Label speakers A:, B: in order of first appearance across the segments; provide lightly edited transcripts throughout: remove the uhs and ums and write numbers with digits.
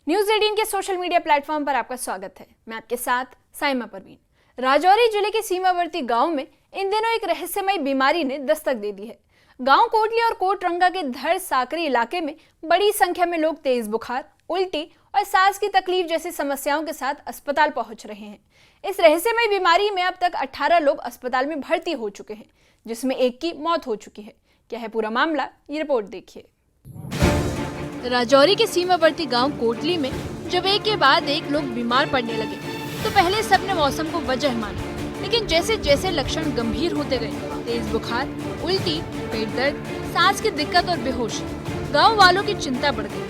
A: News 18 के social media platform पर आपका स्वागत है। मैं आपके साथ साइमा परवीन। राजौरी जिले के सीमावर्ती गांव में इन दिनों एक रहस्यमयी बीमारी ने दस्तक दे दी है। गांव कोटली और कोटरंगा के धर साकरी इलाके में बड़ी संख्या में लोग तेज बुखार, उल्टी और सांस की तकलीफ जैसी समस्याओं के साथ अस्पताल पहुंच रहे हैं। इस रहस्यमयी बीमारी में अब तक 18 लोग अस्पताल में भर्ती हो चुके हैं, जिसमें एक की मौत हो चुकी है। क्या है पूरा मामला, ये रिपोर्ट देखिए। राजौरी के सीमावर्ती गांव कोटली में जब एक के बाद एक लोग बीमार पड़ने लगे तो पहले सबने मौसम को वजह माना, लेकिन जैसे जैसे लक्षण गंभीर होते गए, तेज बुखार, उल्टी, पेट दर्द, सांस की दिक्कत और बेहोशी, गांव वालों की चिंता बढ़ गई।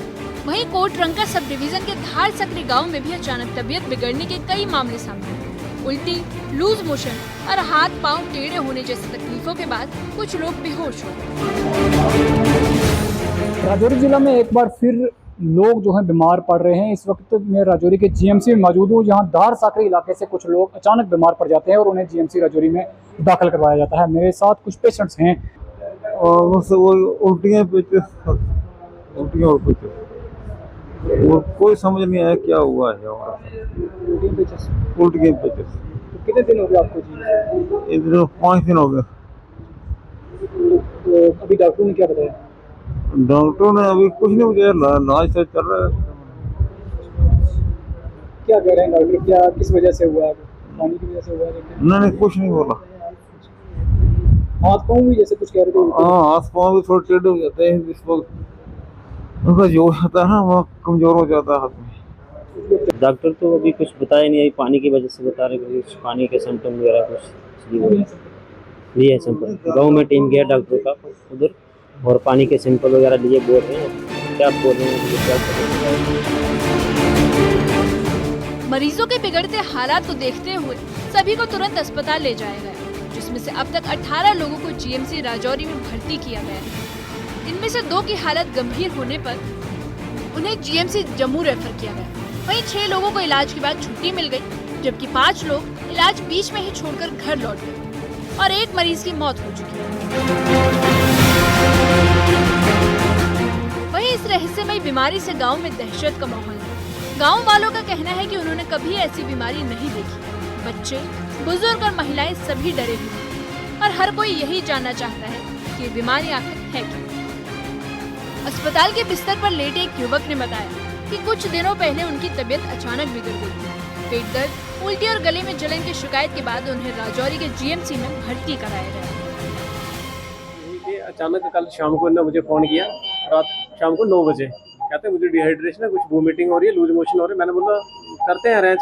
A: वहीं कोटरंगा सब डिवीजन के धार सकरी गांव में भी अचानक तबीयत बिगड़ने के कई मामले सामने आए। उल्टी, लूज मोशन और हाथ पांव टेढ़े होने जैसी तकलीफों के बाद कुछ लोग बेहोश हो गए।
B: राजौरी जिला में एक बार फिर लोग जो हैं बीमार पड़ रहे हैं। इस वक्त मैं राजौरी के जीएमसी में मौजूद हूँ, जहाँ धार साकरी इलाके से कुछ लोग अचानक बीमार पड़ जाते हैं और उन्हें जीएमसी राजौरी में दाखिल करवाया जाता है। मेरे साथ कुछ पेशेंट्स हैं
C: और बस वो उल्टियाँ और कोई समझ नहीं आया क्या हुआ है। उल्टियाँ पेचस
B: कितने दिन हो गए आपको जी?
C: इधर 5 दिन हो गए।
B: तो अभी डॉक्टर ने क्या बताया?
C: डॉक्टर ने अभी कुछ नहीं बताया, इलाज से चल रहा है।
B: क्या कह रहे हैं डॉक्टर, क्या किस वजह से हुआ है? पानी की वजह से हुआ है?
C: नहीं कुछ नहीं बोला।
B: हाथ पाँव भी जैसे कुछ कह रहे थे?
C: हाँ, हाथ पाँव भी थोड़े टेढ़े हो जाते हैं। जिस वक्त उनका जोर आता है वो कमजोर हो जाता है हाथ में।
D: डॉक्टर तो अभी कुछ बताया नहीं, पानी की वजह से बता रहे कुछ पानी के सिम्टम वगैरह कुछ लिए सिंपल। गाँव में टीम गया डॉक्टर का उधर और पानी के सैंपल वगैरह लिए, बोल रहे हैं क्या बोल रहे हैं।
A: मरीजों के बिगड़ते हालात को देखते हुए सभी को तुरंत अस्पताल ले जाया गया, जिसमें से अब तक 18 लोगों को जीएमसी राजौरी में भर्ती किया गया है। इनमें से 2 की हालत गंभीर होने पर उन्हें जीएमसी जम्मू रेफर किया गया। वहीं 6 लोगों को इलाज के बाद छुट्टी मिल गई, जबकि 5 लोग इलाज बीच में ही छोड़कर घर लौट गए और एक मरीज की मौत हो चुकी है। वहीं इस रहस्यमयी बीमारी से गांव में दहशत का माहौल है। गांव वालों का कहना है कि उन्होंने कभी ऐसी बीमारी नहीं देखी। बच्चे, बुजुर्ग और महिलाएं सभी डरे हुए हैं और हर कोई यही जानना चाहता है कि ये बीमारी आखिर है क्या। अस्पताल के बिस्तर पर लेटे एक युवक ने बताया कि कुछ दिनों पहले उनकी तबीयत अचानक बिगड़ गई। पेट दर्द, उल्टी और गले में जलन की शिकायत के बाद उन्हें राजौरी के जीएमसी में भर्ती कराया गया।
E: अचानक कल शाम को इन्होंने मुझे फ़ोन किया, रात शाम को 9 बजे। कहते हैं मुझे डिहाइड्रेशन है, कुछ वोमिटिंग हो रही है, लूज मोशन हो रही है। मैंने बोला करते हैं अरेंज।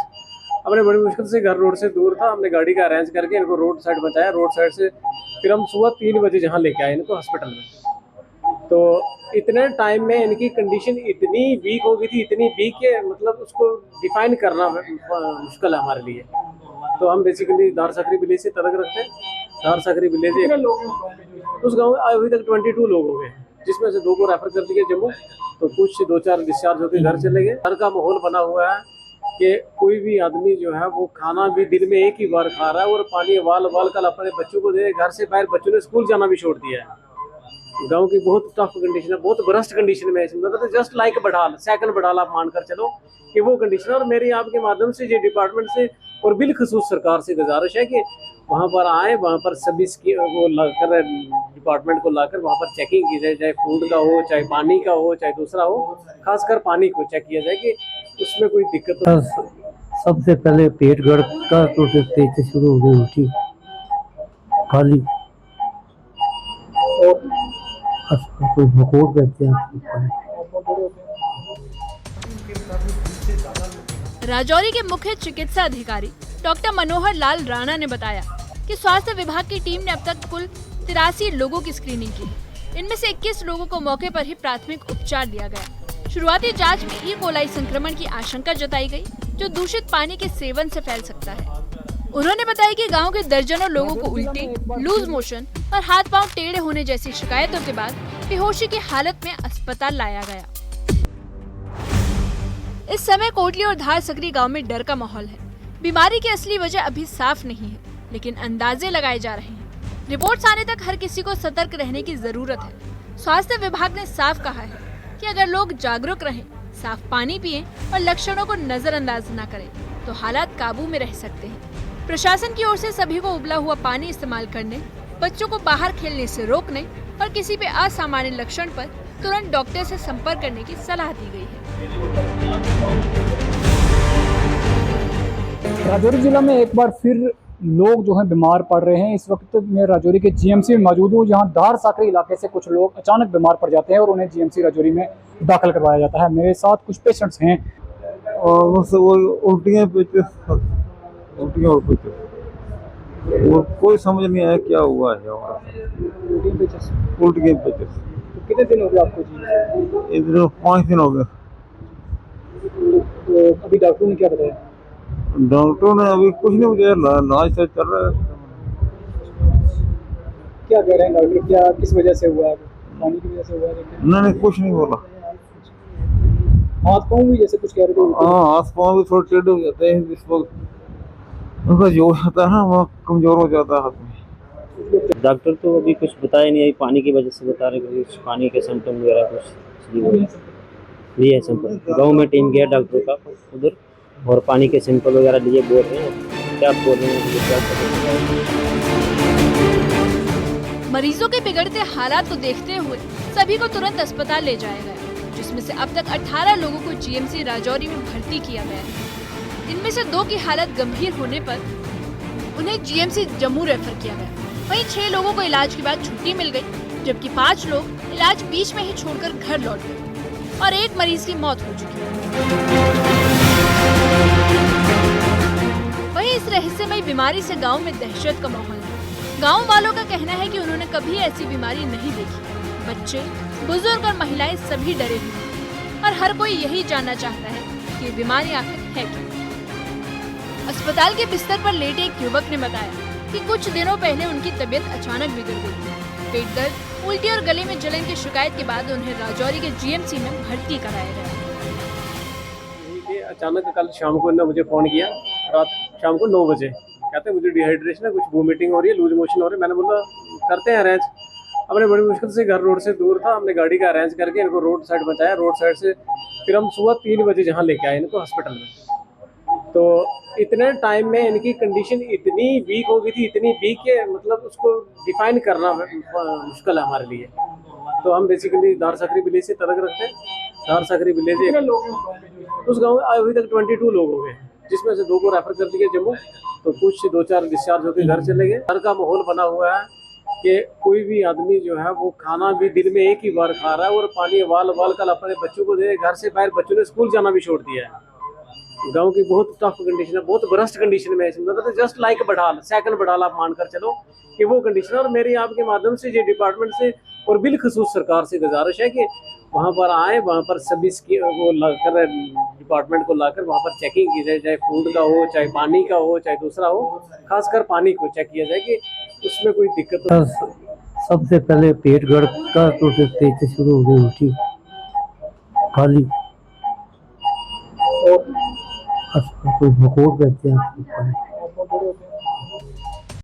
E: हमने बड़ी मुश्किल से, घर रोड से दूर था, हमने गाड़ी का अरेंज करके इनको रोड साइड पहुँचाया। रोड साइड से फिर हम सुबह 3 बजे जहाँ लेके आए इनको हॉस्पिटल में। तो इतने टाइम में इनकी कंडीशन इतनी वीक हो गई थी, इतनी वीक के मतलब उसको डिफाइन करना मुश्किल है हमारे लिए। तो हम बेसिकली धार साकरी विलेज से तलक रखते हैं। धार साकरी विलेज उस गांव में अभी तक 22 लोग हो गए, जिसमें से 2 को रेफर कर दिया जम्मू। तो कुछ 2-4 डिस्चार्ज होकर घर चले गए। घर का माहौल बना हुआ है कि कोई भी आदमी जो है वो खाना भी दिन में एक ही बार खा रहा है और पानी उबाल कर अपने बच्चों को दे। घर से बाहर बच्चों ने स्कूल जाना भी छोड़ दिया है। गांव की बहुत टफ कंडीशन है, बहुत वर्स्ट कंडीशन में है। मतलब just like Boral, second Boral आप मानकर चलो कि वो कंडीशन है। और मेरी आपके माध्यम से ये डिपार्टमेंट से और बिलखसूस सरकार से गुजारिश है कि वहाँ पर आए, वहाँ पर सभी वो लाकर डिपार्टमेंट को लाकर वहाँ पर चेकिंग की जाए, चाहे फूड का हो, चाहे पानी का हो, चाहे दूसरा हो। खासकर पानी को चेक किया जाए कि उसमें कोई दिक्कत हो।
F: सबसे पहले पेट गड़ का तो फिर पेट से शुरू हो गई उल्टी, खाली कोई भकोड़ कहते हैं।
A: राजौरी के मुख्य चिकित्सा अधिकारी डॉक्टर मनोहर लाल राणा ने बताया कि स्वास्थ्य विभाग की टीम ने अब तक कुल 83 लोगों की स्क्रीनिंग की। इनमें से 21 लोगों को मौके पर ही प्राथमिक उपचार दिया गया। शुरुआती जांच में ई कोलाई संक्रमण की आशंका जताई गई, जो दूषित पानी के सेवन से फैल सकता है। उन्होंने बताया कि गांव के दर्जनों लोगों को उल्टी, लूज मोशन और हाथ पांव टेढ़े होने जैसी शिकायतों के बाद बेहोशी की हालत में अस्पताल लाया गया। इस समय कोटली और धार सकरी गांव में डर का माहौल है। बीमारी की असली वजह अभी साफ नहीं है, लेकिन अंदाजे लगाए जा रहे हैं। रिपोर्ट्स आने तक हर किसी को सतर्क रहने की जरूरत है। स्वास्थ्य विभाग ने साफ कहा है कि अगर लोग जागरूक रहें, साफ पानी पिएं और लक्षणों को नजरअंदाज न करें तो हालात काबू में रह सकते हैं। प्रशासन की ओर से सभी को उबला हुआ पानी इस्तेमाल करने, बच्चों को बाहर खेलने से रोकने और किसी पे असामान्य लक्षण पर तुरंत डॉक्टर से संपर्क करने की सलाह दी गई है।
B: राजौरी जिला में एक बार फिर लोग जो हैं बीमार पड़ रहे हैं। इस वक्त मैं राजौरी के जीएमसी में मौजूद हूँ, जहाँ दार साकरी इलाके से कुछ लोग अचानक बीमार पड़ जाते हैं और उन्हें जीएमसी राजौरी में दाखिल करवाया जाता है। मेरे साथ कुछ पेशेंट्स हैं
C: और बस वो उल्टियाँ उल्टियाँ और पेचस, वो कोई समझ नहीं आया क्या हुआ है। उल्टियाँ पेचस
B: तो कितने दिन हो गए आपको जी?
C: इधर 5 दिन हो गए।
B: तो अभी डॉक्टर ने क्या बताया?
C: डॉक्टर ने अभी कुछ नहीं मुझे इलाज से चल रहा है।
B: क्या कह रहे हैं डॉक्टर, क्या किस वजह से हुआ है? पानी की वजह से हुआ है?
C: नहीं कुछ नहीं बोला।
B: हाथ पाँव भी जैसे कुछ कह रहे थे?
C: हाँ, हाथ पाँव भी थोड़े टेढ़े हो जाते हैं, जिस वक्त उनका जो होता है वो कमजोर हो जाता है हाथ में।
D: डॉक्टर तो अभी कुछ बताया नहीं, अभी पानी की वजह से बता रहे हैं, कुछ पानी के सिम्टम वगैरह कुछ लिए सैंपल। गाँव में टीम गया डॉक्टर का उधर और पानी के सैंपल वगैरह लिए, बोल रहे हैं क्या बोल रहे हैं क्या
A: मरीजों के बिगड़ते हालात को देखते हुए सभी को तुरंत अस्पताल ले जाया गया, जिसमें से अब तक 18 लोगों को जीएमसी राजौरी में भर्ती किया गया है। इनमें से 2 की हालत गंभीर होने पर उन्हें जीएमसी जम्मू रेफर किया गया। वहीं 6 लोगों को इलाज के बाद छुट्टी मिल गई, जबकि 5 लोग इलाज बीच में ही छोड़कर घर लौट गए और 1 मरीज की मौत हो चुकी है। वहीं इस रहस्यमयी बीमारी से गांव में दहशत का माहौल है। गांव वालों का कहना है कि उन्होंने कभी ऐसी बीमारी नहीं देखी। बच्चे, बुजुर्ग और महिलाएं सभी डरे हुए हैं और हर कोई यही जानना चाहता है कि ये बीमारी आखिर है क्या। अस्पताल के बिस्तर पर लेटे एक युवक ने बताया कि कुछ दिनों पहले उनकी तबीयत अचानक बिगड़ गई। पेट दर्द, उल्टी और गले में जलन की शिकायत के बाद उन्हें राजौरी के जीएमसी में भर्ती कराया गया।
E: अचानक कल शाम को इन्होंने मुझे फ़ोन किया, रात शाम को 9 बजे, कहते हैं मुझे डिहाइड्रेशन है, कुछ वोमिटिंग हो रही है, लूज मोशन हो रही है। मैंने बोला करते हैं अरेंज। हमने बड़ी मुश्किल से, घर रोड से दूर था, हमने गाड़ी का अरेंज करके इनको रोड साइड पहुँचाया। रोड साइड से फिर हम सुबह 3 बजे जहाँ लेके आए इनको हॉस्पिटल में। तो इतने टाइम में इनकी कंडीशन इतनी वीक हो गई थी, इतनी वीक है मतलब उसको डिफाइन करना मुश्किल है हमारे लिए। तो हम बेसिकली दार साकरी विलेज से तलक रखते हैं। दार साकरी विलेज उस गांव में अभी तक 22 लोग हो गए, जिसमें से 2 को रेफर कर दिया जम्मू, तो कुछ 2-4 डिस्चार्ज होकर घर चले गए। घर का माहौल बना हुआ है कि कोई भी आदमी जो है वो खाना भी दिन में एक ही बार खा रहा है और पानी उबाल कर अपने बच्चों को दे। घर से बाहर बच्चों ने स्कूल जाना भी छोड़ दिया है। गांव की बहुत टफ कंडीशन है, बहुत वर्स्ट कंडीशन में है। मतलब just like Boral, second Boral आप मानकर चलो कि वो कंडीशन। और मेरी आपके माध्यम से ये डिपार्टमेंट से और बिलखसूस सरकार से गुजारिश है कि वहाँ पर आए, वहाँ पर सभी वो लाकर डिपार्टमेंट को लाकर वहाँ पर चेकिंग की जाए, चाहे फूड का हो, चाहे पानी का हो, चाहे दूसरा हो। खासकर पानी को चेक किया जाए कि उसमें कोई दिक्कत हो।
F: सबसे पहले पेट गड़ का तो तेज से शुरू हो गई, उल्टी खाली कोई भकोट कहते हैं।